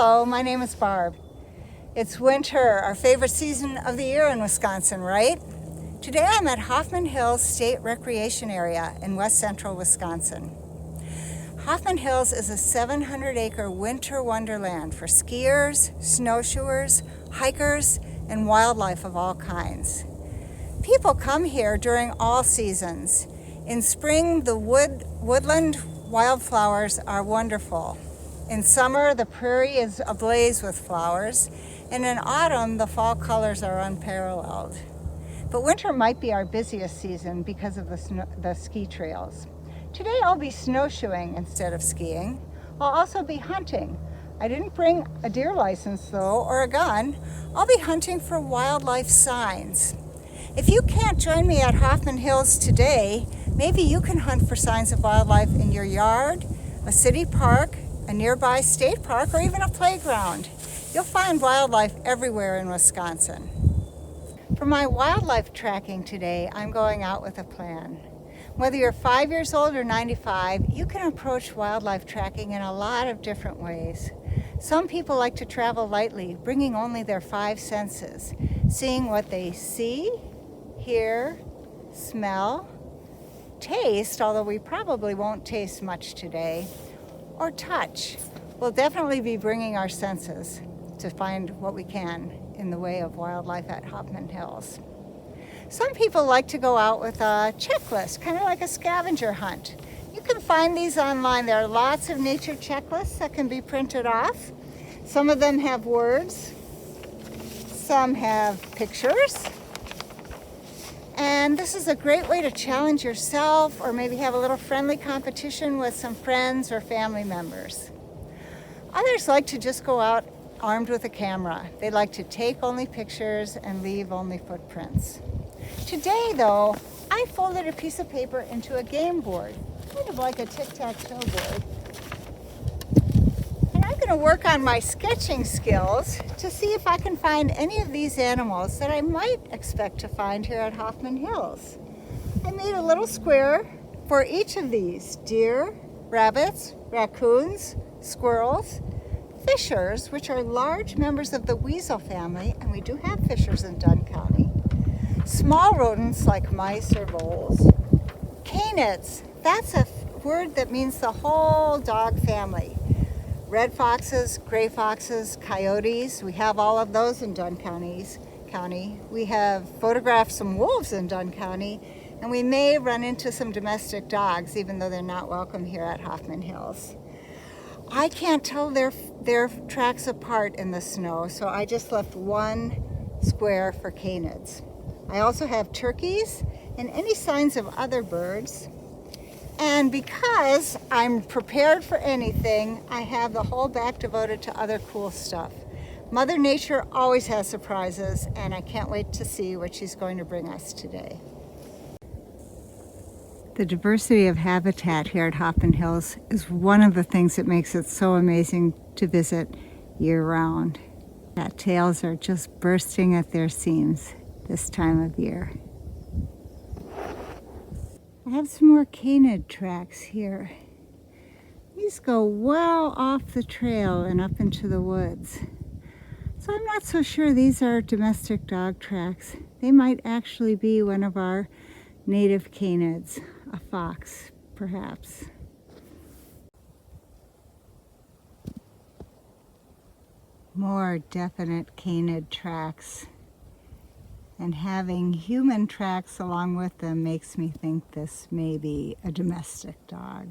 Hello, my name is Barb. It's winter, our favorite season of the year in Wisconsin, right? Today I'm at Hoffman Hills State Recreation Area in west central Wisconsin. Hoffman Hills is a 700-acre winter wonderland for skiers, snowshoers, hikers, and wildlife of all kinds. People come here during all seasons. In spring, the woodland wildflowers are wonderful. In summer, the prairie is ablaze with flowers, and in autumn, the fall colors are unparalleled. But winter might be our busiest season because of the ski trails. Today, I'll be snowshoeing instead of skiing. I'll also be hunting. I didn't bring a deer license, though, or a gun. I'll be hunting for wildlife signs. If you can't join me at Hoffman Hills today, maybe you can hunt for signs of wildlife in your yard, a city park, a nearby state park, or even a playground. You'll find wildlife everywhere in Wisconsin. For my wildlife tracking today, I'm going out with a plan. Whether you're 5 years old or 95, you can approach wildlife tracking in a lot of different ways. Some people like to travel lightly, bringing only their 5 senses, seeing what they see, hear, smell, taste, although we probably won't taste much today, or touch. We'll definitely be bringing our senses to find what we can in the way of wildlife at Hoffman Hills. Some people like to go out with a checklist, kind of like a scavenger hunt. You can find these online. There are lots of nature checklists that can be printed off. Some of them have words, some have pictures. And this is a great way to challenge yourself or maybe have a little friendly competition with some friends or family members. Others like to just go out armed with a camera. They like to take only pictures and leave only footprints. Today, though, I folded a piece of paper into a game board, kind of like a tic-tac-toe board. And I'm going to work on my sketching skills to see if I can find any of these animals that I might expect to find here at Hoffman Hills. I made a little square for each of these: deer, rabbits, raccoons, squirrels, fishers, which are large members of the weasel family, and we do have fishers in Dunn County, small rodents like mice or voles, canids, that's a word that means the whole dog family, red foxes, gray foxes, coyotes. We have all of those in Dunn County. We have photographed some wolves in Dunn County, and we may run into some domestic dogs, even though they're not welcome here at Hoffman Hills. I can't tell their tracks apart in the snow, so I just left one square for canids. I also have turkeys and any signs of other birds. And because I'm prepared for anything, I have the whole back devoted to other cool stuff. Mother Nature always has surprises, and I can't wait to see what she's going to bring us today. The diversity of habitat here at Hoffman Hills is one of the things that makes it so amazing to visit year-round. Cattails are just bursting at their seams this time of year. I have some more canid tracks here. These go well off the trail and up into the woods. So I'm not so sure these are domestic dog tracks. They might actually be one of our native canids, a fox, perhaps. More definite canid tracks. And having human tracks along with them makes me think this may be a domestic dog.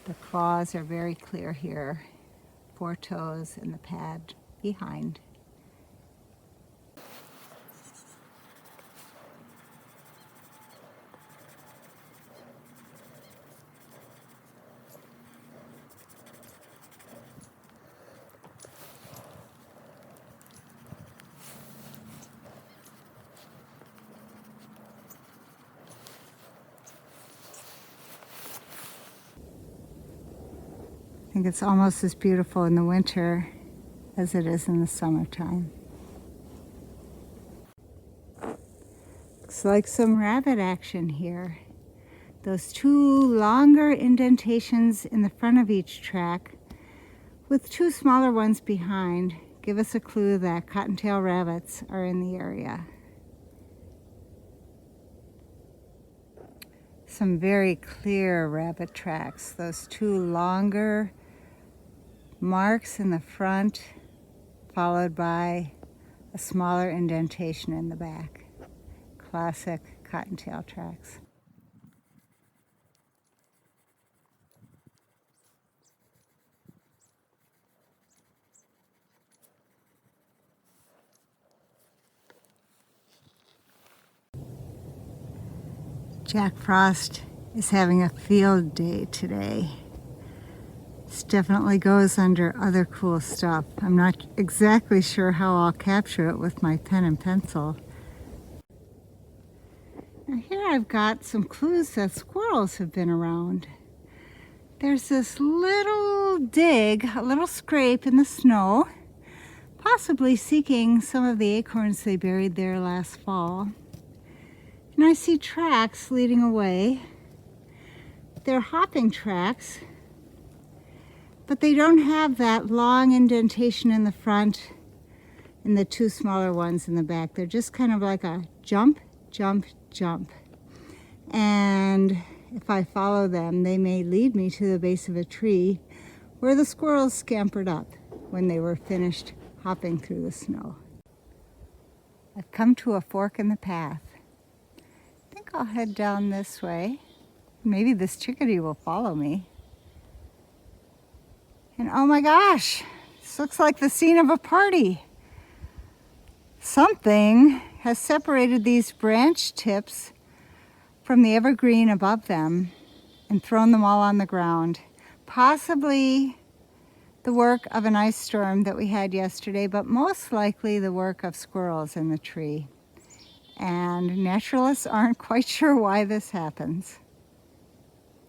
The claws are very clear here, 4 toes and the pad behind. I think it's almost as beautiful in the winter as it is in the summertime. Looks like some rabbit action here. Those 2 longer indentations in the front of each track with two smaller ones behind, give us a clue that cottontail rabbits are in the area. Some very clear rabbit tracks. Those two longer marks in the front, followed by a smaller indentation in the back. Classic cottontail tracks. Jack Frost is having a field day today. This definitely goes under other cool stuff. I'm not exactly sure how I'll capture it with my pen and pencil. Now here I've got some clues that squirrels have been around. There's this little dig, a little scrape in the snow, possibly seeking some of the acorns they buried there last fall. And I see tracks leading away. They're hopping tracks, but they don't have that long indentation in the front and the two smaller ones in the back. They're just kind of like a jump, jump, jump. And if I follow them, they may lead me to the base of a tree where the squirrels scampered up when they were finished hopping through the snow. I've come to a fork in the path. I think I'll head down this way. Maybe this chickadee will follow me. And oh my gosh, this looks like the scene of a party. Something has separated these branch tips from the evergreen above them and thrown them all on the ground. Possibly the work of an ice storm that we had yesterday, but most likely the work of squirrels in the tree. And naturalists aren't quite sure why this happens.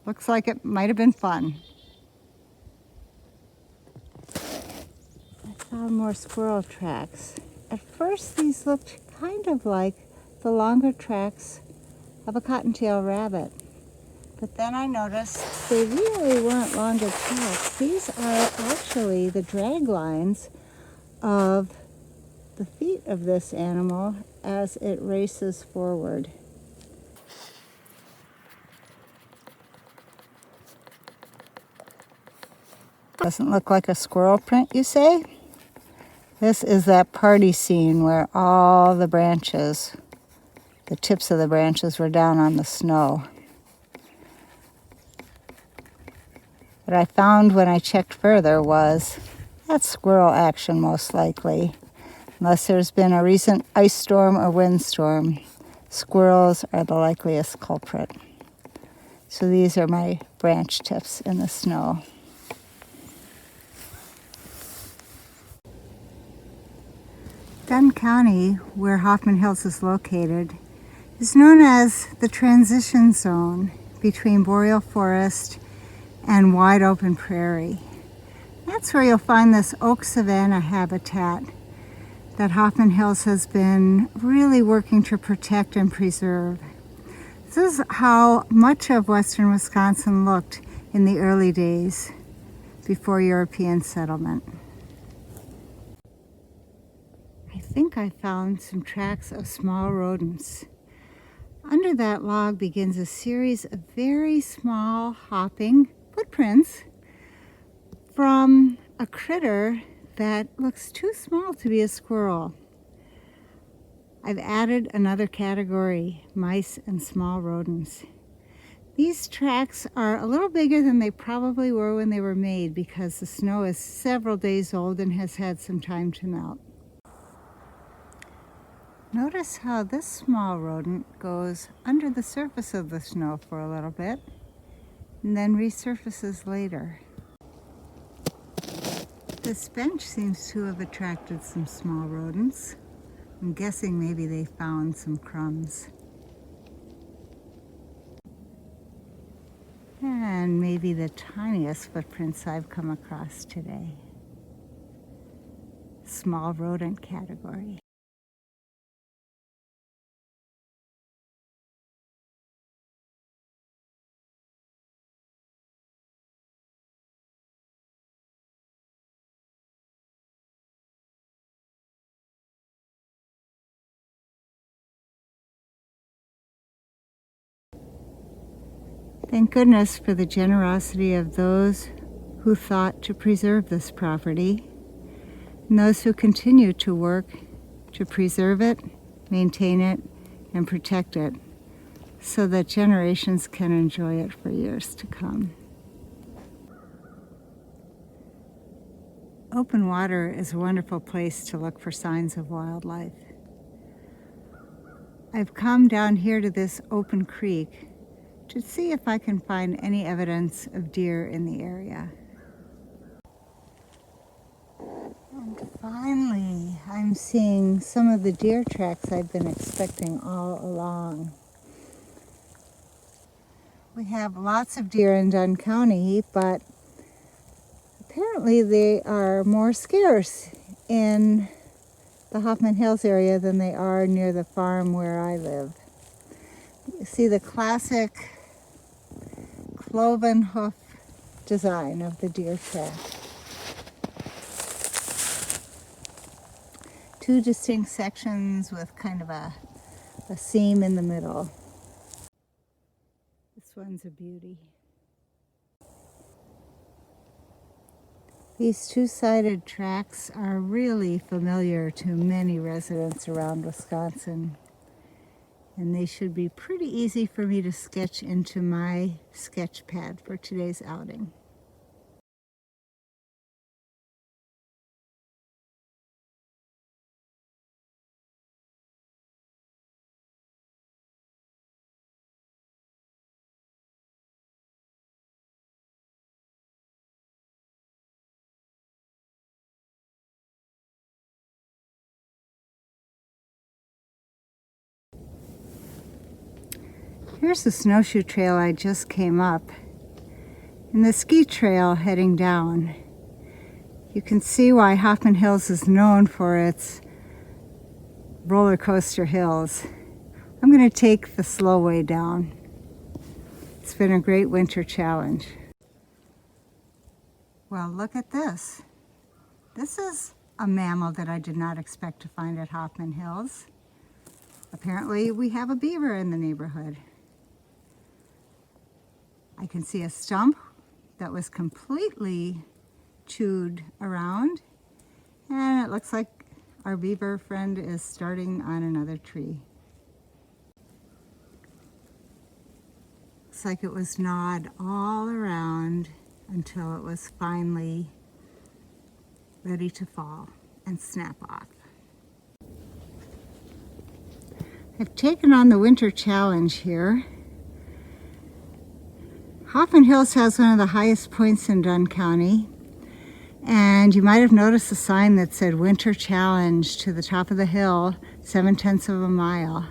Looks like it might have been fun. I found more squirrel tracks. At first these looked kind of like the longer tracks of a cottontail rabbit. But then I noticed they really weren't longer tracks. These are actually the drag lines of the feet of this animal as it races forward. Doesn't look like a squirrel print, you say? This is that party scene where all the branches, the tips of the branches were down on the snow. What I found when I checked further was that's squirrel action most likely. Unless there's been a recent ice storm or windstorm, squirrels are the likeliest culprit. So these are my branch tips in the snow. Dunn County, where Hoffman Hills is located, is known as the transition zone between boreal forest and wide open prairie. That's where you'll find this oak savanna habitat that Hoffman Hills has been really working to protect and preserve. This is how much of western Wisconsin looked in the early days before European settlement. I think I found some tracks of small rodents. Under that log begins a series of very small hopping footprints from a critter that looks too small to be a squirrel. I've added another category, mice and small rodents. These tracks are a little bigger than they probably were when they were made because the snow is several days old and has had some time to melt. Notice how this small rodent goes under the surface of the snow for a little bit and then resurfaces later. This bench seems to have attracted some small rodents. I'm guessing maybe they found some crumbs. And maybe the tiniest footprints I've come across today. Small rodent category. Thank goodness for the generosity of those who thought to preserve this property and those who continue to work to preserve it, maintain it, and protect it so that generations can enjoy it for years to come. Open water is a wonderful place to look for signs of wildlife. I've come down here to this open creek to see if I can find any evidence of deer in the area. And finally, I'm seeing some of the deer tracks I've been expecting all along. We have lots of deer in Dunn County, but apparently they are more scarce in the Hoffman Hills area than they are near the farm where I live. You see the classic cloven hoof design of the deer track. Two distinct sections with kind of a seam in the middle. This one's a beauty. These two-sided tracks are really familiar to many residents around Wisconsin, and they should be pretty easy for me to sketch into my sketch pad for today's outing. Here's the snowshoe trail I just came up, and the ski trail heading down. You can see why Hoffman Hills is known for its roller coaster hills. I'm going to take the slow way down. It's been a great winter challenge. Well, look at this. This is a mammal that I did not expect to find at Hoffman Hills. Apparently, we have a beaver in the neighborhood. I can see a stump that was completely chewed around, and it looks like our beaver friend is starting on another tree. Looks like it was gnawed all around until it was finally ready to fall and snap off. I've taken on the winter challenge here. Hoffman Hills has one of the highest points in Dunn County, and you might have noticed a sign that said Winter Challenge to the top of the hill, 0.7 of a mile.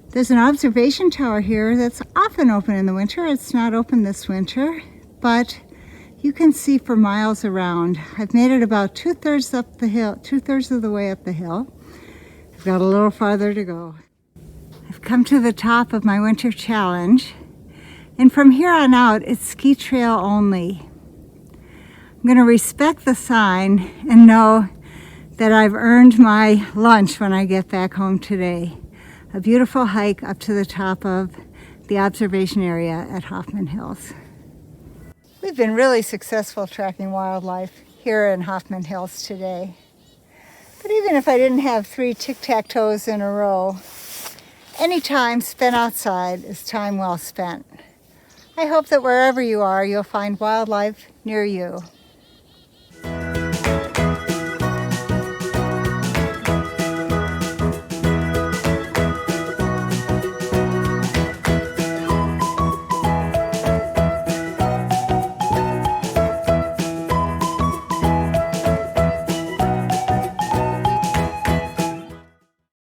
There's an observation tower here that's often open in the winter. It's not open this winter, but you can see for miles around. I've made it about 2/3 up the hill, 2/3 of the way up the hill. I've got a little farther to go. I've come to the top of my winter challenge, and from here on out, it's ski trail only. I'm going to respect the sign and know that I've earned my lunch when I get back home today. A beautiful hike up to the top of the observation area at Hoffman Hills. We've been really successful tracking wildlife here in Hoffman Hills today. But even if I didn't have 3 tic-tac-toes in a row, any time spent outside is time well spent. I hope that wherever you are, you'll find wildlife near you.